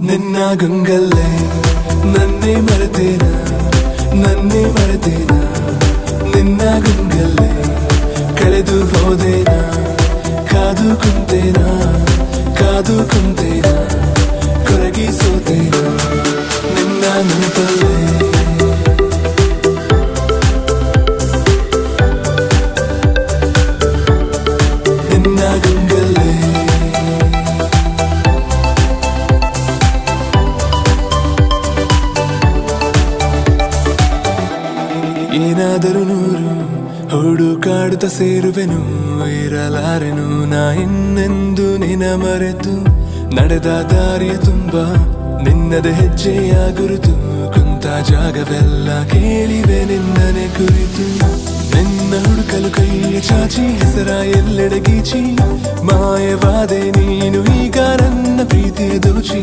ನಿನ್ನ ಗಂಗಲ್ಲೇ ನನ್ನೇ ಮರೆತೇನ ನಿನ್ನ ಗಂಗಲ್ಲೇ ಕಳೆದು ಹೋದೇನ ಕಾದು ಕುಂತೇನ ಕೊರಗಿ ಸೋತೇನ ನಿನ್ನ ನೆನಪಲ್ಲೇ ನಿನ್ನ ಗಂಗಲ್ಲೇ ಏನಾದರೂ ನೂರು ಹುಡುಕಾಡುತ್ತ ಸೇರುವೆನು ಇರಲಾರೆನು ನಾ ಇನ್ನೆಂದು ನಿನ ಮರೆತು ನಡೆದ ದಾರಿಯ ತುಂಬ ನಿನ್ನದ ಹೆಜ್ಜೆಯ ಗುರುತು ಕುಂತ ಜಾಗವೆಲ್ಲ ಕೇಳಿವೆ ನಿನ್ನನೆ ಕುರಿತು ನಿನ್ನ ಹುಡುಕಲು ಕೈಯ ಚಾಚಿ ಹೆಸರ ಎಲ್ಲೆಡೆ ಗೀಚಿ ಮಾಯವಾದೆ ನೀನು ಈಗ ನನ್ನ ಪ್ರೀತಿಯ ದೋಚಿ